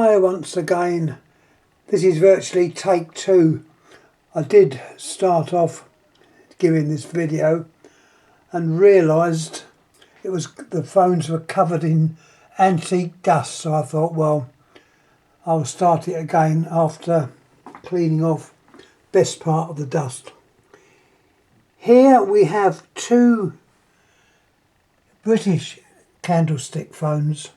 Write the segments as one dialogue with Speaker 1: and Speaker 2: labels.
Speaker 1: Hi once again. This is virtually take two. I did start off giving this video and realised the phones were covered in antique dust, so I thought, well, I'll start it again after cleaning off best part of the dust. Here we have two British candlestick phones.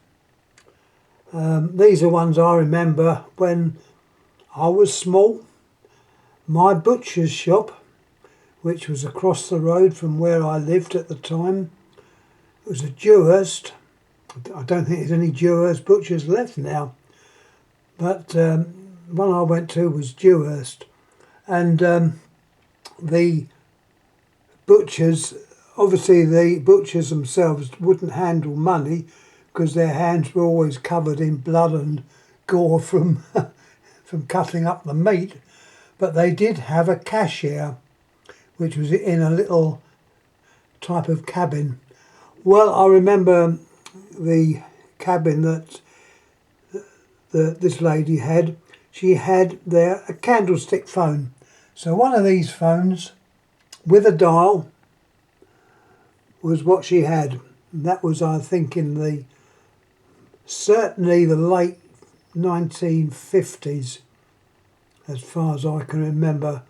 Speaker 1: These are ones I remember when I was small. My butcher's shop, which was across the road from where I lived at the time, it was a Dewhurst. I don't think there's any Dewhurst butchers left now, but one I went to was Dewhurst, and the butchers, obviously the butchers themselves wouldn't handle money because their hands were always covered in blood and gore from from cutting up the meat, but they did have a cashier which was in a little type of cabin. Well, I remember the cabin that this lady had. She had there a candlestick phone. So one of these phones with a dial was what she had. And that was, I think, in certainly the late 1950s, as far as I can remember.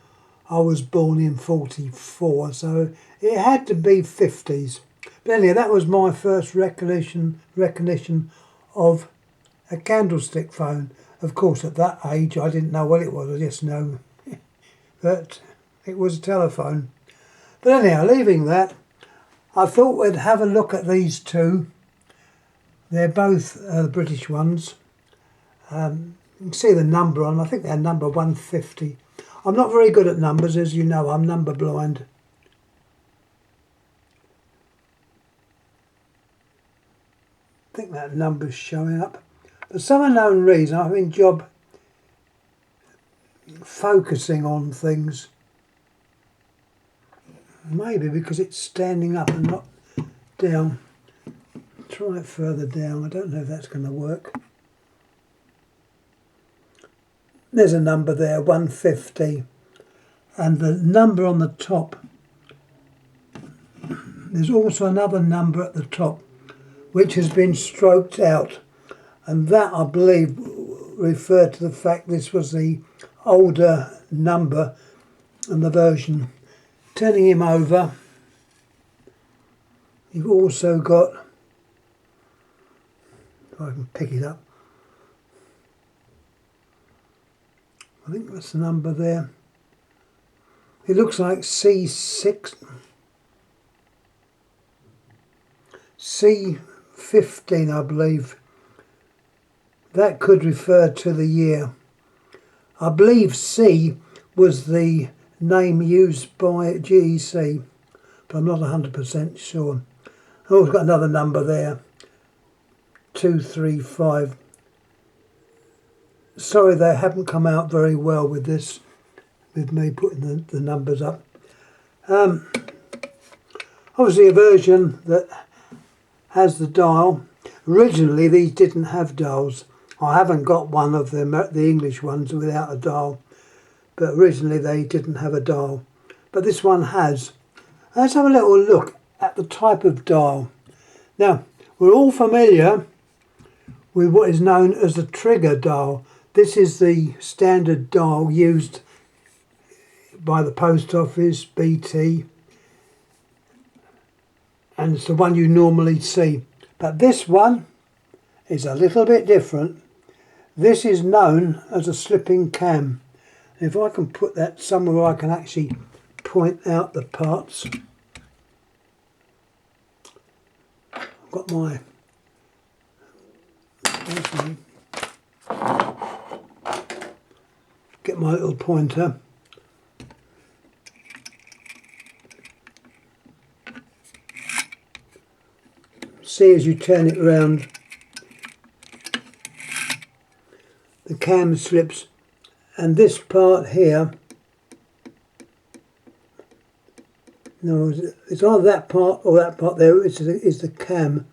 Speaker 1: I was born in 44, so it had to be 50s. But anyway, that was my first recognition of a candlestick phone. Of course, at that age, I didn't know what it was. I just know that it was a telephone. But anyhow, leaving that, I thought we'd have a look at these two. They're both British ones. You can see the number on them. I think they're number 150. I'm not very good at numbers, as you know. I'm number blind. I think that number's showing up. For some unknown reason, I'm having a job focusing on things. Maybe because it's standing up and not down. Try it further down. I don't know if that's going to work. There's a number there, 150. And the number on the top, there's also another number at the top which has been stroked out. And that, I believe, referred to the fact this was the older number and the version. Turning him over, you've also got, if I can pick it up, I think that's the number there. It looks like C6, C15, I believe. That could refer to the year. I believe C was the name used by GEC, but I'm not 100% sure. Oh, we've got another number there, 235. Sorry, they haven't come out very well with this, with me putting the numbers up. Obviously a version that has the dial. Originally these didn't have dials. I haven't got one of them, the English ones, without a dial. But originally they didn't have a dial. But this one has. Let's have a little look at the type of dial. Now, we're all familiar with what is known as the trigger dial. This is the standard dial used by the post office, BT, and it's the one you normally see. But this one is a little bit different. This is known as a slipping cam. If I can put that somewhere where I can actually point out the parts. I've got my get my little pointer. See, as you turn it around, the cam slips, and this part here, no, it's either that part or that part there is the cam,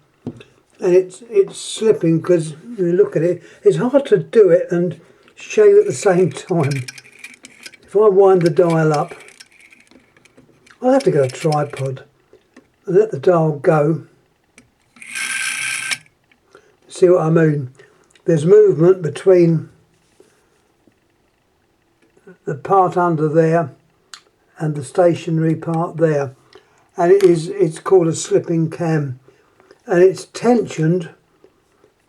Speaker 1: and it's slipping because you look at it. It's hard to do it and show you at the same time. If I wind the dial up, I'll have to get a tripod and let the dial go. See what I mean? There's movement between the part under there and the stationary part there, and it's called a slipping cam, and it's tensioned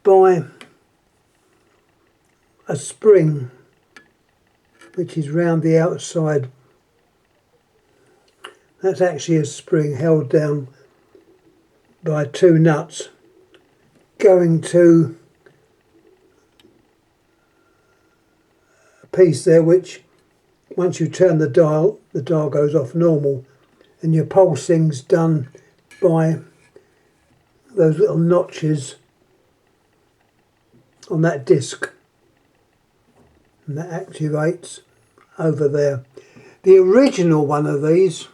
Speaker 1: by a spring which is round the outside. That's actually a spring held down by two nuts going to a piece there which, once you turn the dial goes off normal, and your pulsing's done by those little notches on that disc, and that activates over there. The original one of these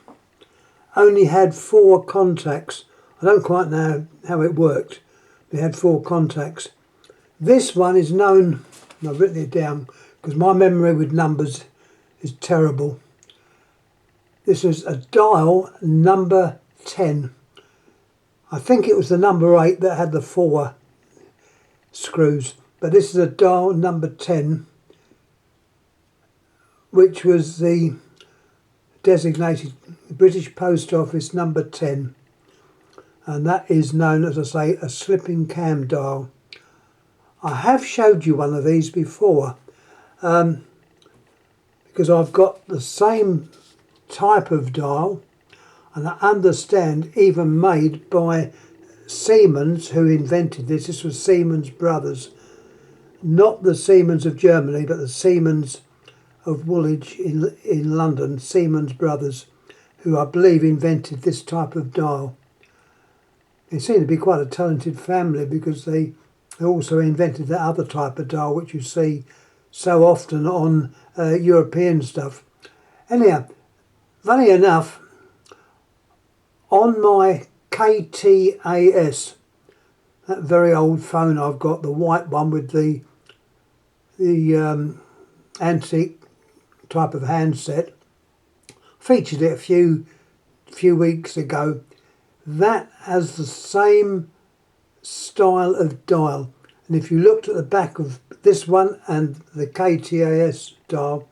Speaker 1: only had 4 contacts. I don't quite know how it worked. They had 4 contacts. This one is known, and I've written it down because my memory with numbers is terrible. This is a dial number 10. I think it was the number 8 that had the 4 screws, but this is a dial number 10, which was the designated British Post Office number 10, and that is known, as I say, a slipping cam dial. I have showed you one of these before because I've got the same type of dial, and I understand even made by Siemens, who invented this. This was Siemens Brothers, not the Siemens of Germany, but the Siemens of Woolwich in London, Siemens Brothers, who I believe invented this type of dial. They seem to be quite a talented family because they also invented that other type of dial which you see so often on European stuff. Anyhow, funny enough, on my KTAS, that very old phone I've got, the white one with the antique type of handset, featured it a few weeks ago. That has the same style of dial, and if you looked at the back of this one and the KTAS dial,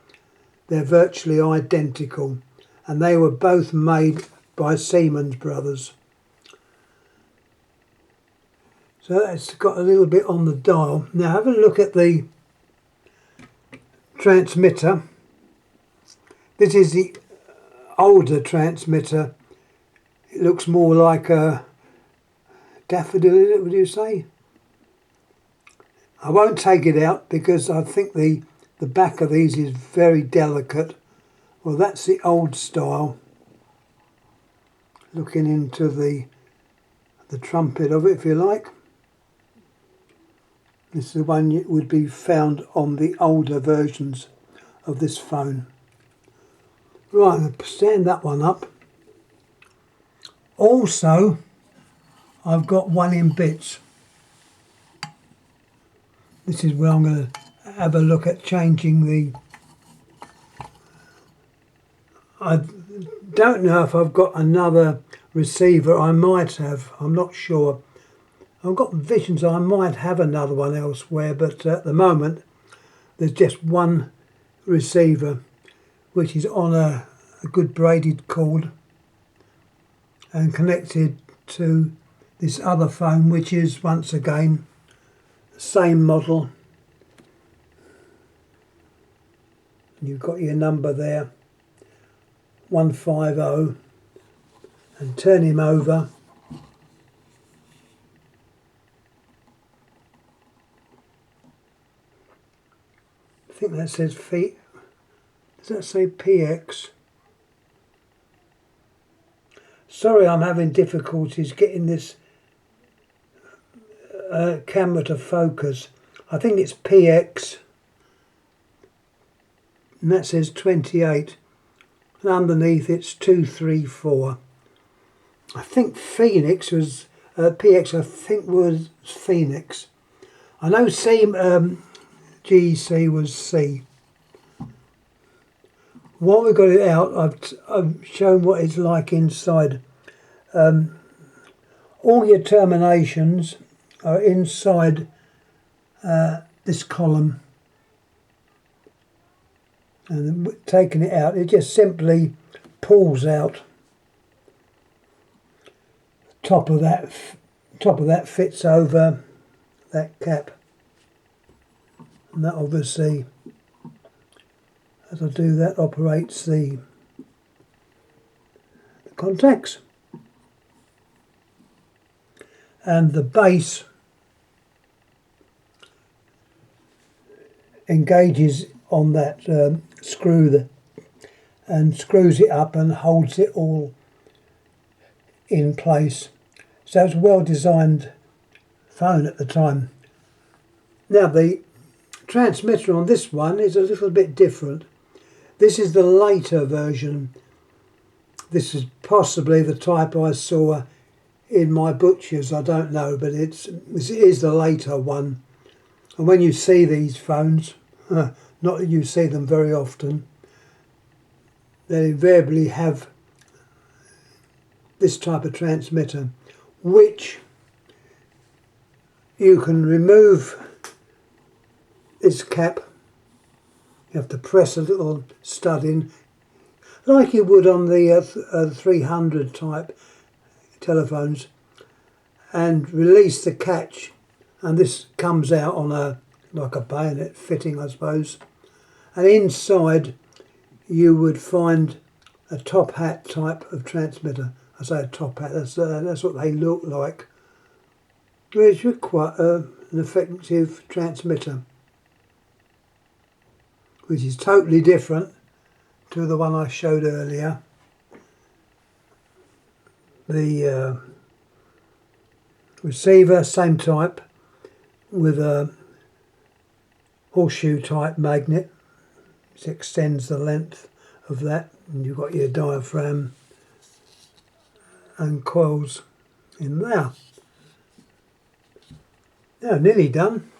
Speaker 1: they're virtually identical, and they were both made by Siemens Brothers. So that's got a little bit on the dial. Now have a look at the transmitter. This is the older transmitter. It looks more like a daffodil, is it, would you say? I won't take it out because I think the back of these is very delicate. Well, that's the old style. Looking into the trumpet of it, if you like. This is the one that would be found on the older versions of this phone. Right, I'm going to stand that one up. Also, I've got one in bits. This is where I'm going to have a look at changing the... I don't know if I've got another receiver. I might have, I'm not sure. I've got visions I might have another one elsewhere, but at the moment there's just one receiver which is on a good braided cord and connected to this other phone, which is once again the same model. You've got your number there, 150, and turn him over. I think that says feet. Does that say PX? Sorry, I'm having difficulties getting this camera to focus. I think it's PX, and that says 28, and underneath it's 234. I think Phoenix was PX I think was Phoenix. I know GC was C. While we got it out, I've shown what it's like inside. All your terminations are inside this column, and taking it out, it just simply pulls out. Top of that fits over that cap, and that obviously, as I do that, operates the contacts. And the base engages on that screw there and screws it up and holds it all in place. So it's a well designed phone at the time. Now the transmitter on this one is a little bit different. This is the later version. This is possibly the type I saw in my butcher's, I don't know, but this is the later one. And when you see these phones, not that you see them very often, they invariably have this type of transmitter, which you can remove this cap. You have to press a little stud in, like you would on the 300 type telephones, and release the catch, and this comes out on like a bayonet fitting, I suppose. And inside you would find a top hat type of transmitter. I say a top hat, that's what they look like. Which is quite an effective transmitter, which is totally different to the one I showed earlier. The receiver, same type, with a horseshoe type magnet, which extends the length of that, and you've got your diaphragm and coils in there. Now, nearly done.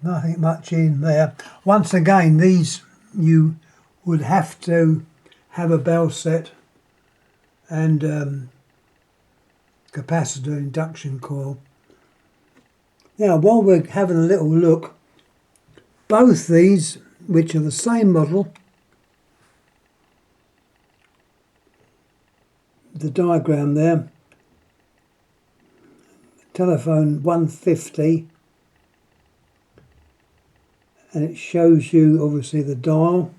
Speaker 1: Nothing much in there. Once again, these you would have to have a bell set and capacitor induction coil. Now, while we're having a little look, both these, which are the same model, the diagram there, telephone 150, and it shows you obviously the dial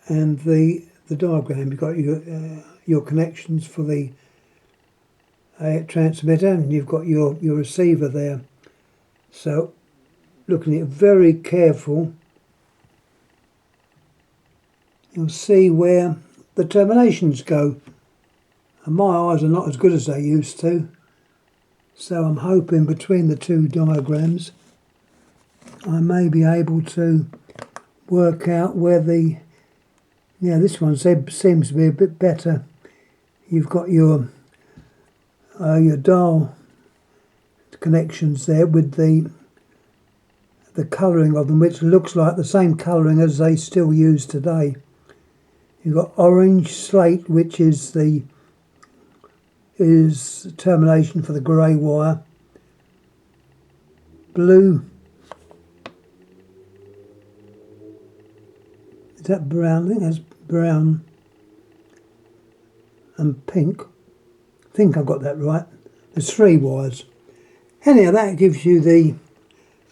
Speaker 1: and the diagram. You've got your connections for the transmitter, and you've got your receiver there. So looking at it very careful, you'll see where the terminations go, and my eyes are not as good as they used to, so I'm hoping between the two diagrams I may be able to work out where this one seems to be a bit better. You've got your dial connections there with the colouring of them, which looks like the same colouring as they still use today. You've got orange slate, which is the termination for the grey wire. Blue, is that brown? I think that's brown. And pink. I think I got that right. There's 3 wires. Anyhow, that gives you the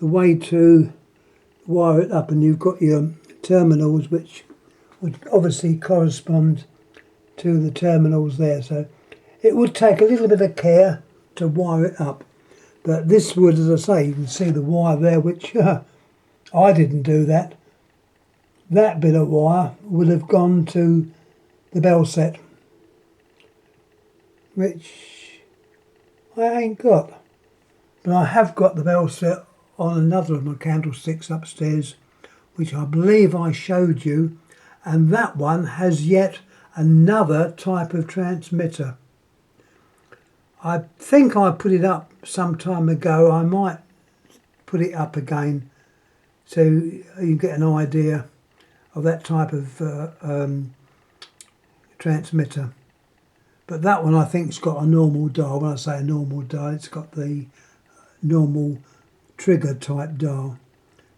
Speaker 1: way to wire it up, and you've got your terminals, which would obviously correspond to the terminals there. So it would take a little bit of care to wire it up, but this would, as I say, you can see the wire there, which I didn't do that. That bit of wire would have gone to the bell set, which I ain't got. But I have got the bell set on another of my candlesticks upstairs, which I believe I showed you, and that one has yet another type of transmitter. I think I put it up some time ago. I might put it up again so you get an idea of that type of transmitter. But that one I think's got a normal dial. When I say a normal dial, it's got the normal trigger type dial.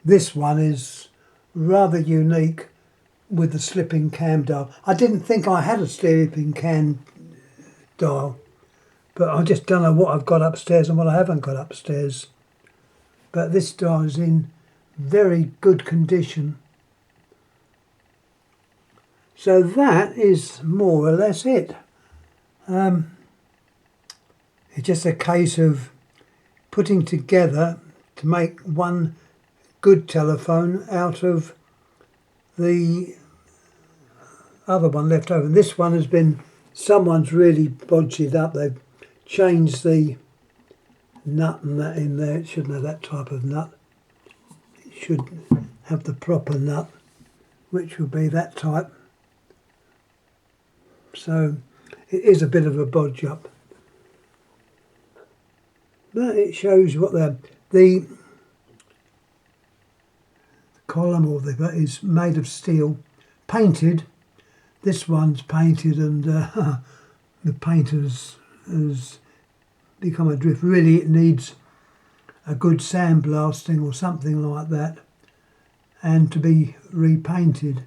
Speaker 1: This one is rather unique with the slipping cam dial. I didn't think I had a slipping cam dial, but I just don't know what I've got upstairs and what I haven't got upstairs. But this dial is in very good condition. So that is more or less it. It's just a case of putting together to make one good telephone out of the other one left over. This one has been, someone's really bodged it up. They've changed the nut and that in there. It shouldn't have that type of nut. It should have the proper nut, which would be that type. So it is a bit of a bodge up. But it shows what the column or is made of steel, painted. This one's painted and the paint has become adrift. Really it needs a good sandblasting or something like that and to be repainted.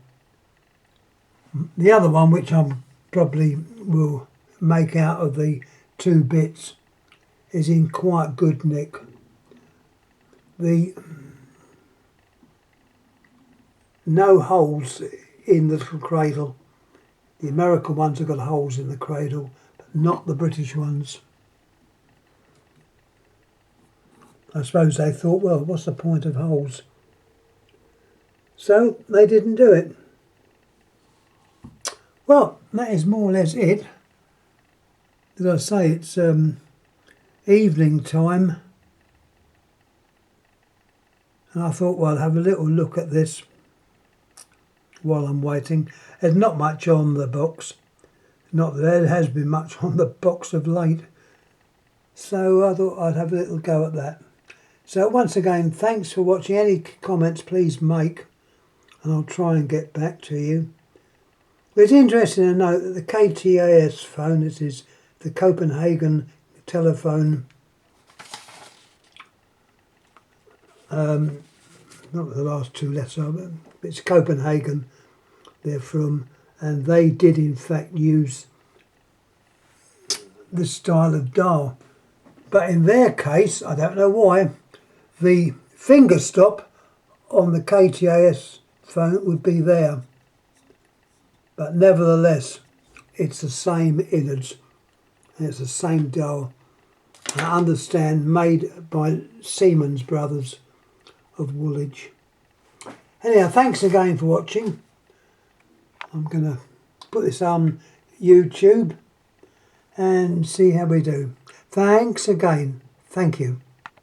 Speaker 1: The other one, which I'm probably will make out of the two bits, is in quite good nick. The no holes in the little cradle. The American ones have got holes in the cradle, but not the British ones. I suppose they thought, well, what's the point of holes? So they didn't do it. Well, that is more or less it. As I say, it's evening time, and I thought, well, I'll have a little look at this while I'm waiting. There's not much on the box. Not that there has been much on the box of late. So I thought I'd have a little go at that. So once again, thanks for watching. Any comments please make, and I'll try and get back to you. It's interesting to note that the KTAS phone, this is the Copenhagen telephone, not the last two letters of it, it's Copenhagen they're from, and they did in fact use this style of dial. But in their case, I don't know why, the finger stop on the KTAS phone would be there. But nevertheless, it's the same innards, and it's the same dial. I understand made by Siemens Brothers of Woolwich. Anyhow, thanks again for watching. I'm going to put this on YouTube and see how we do. Thanks again. Thank you.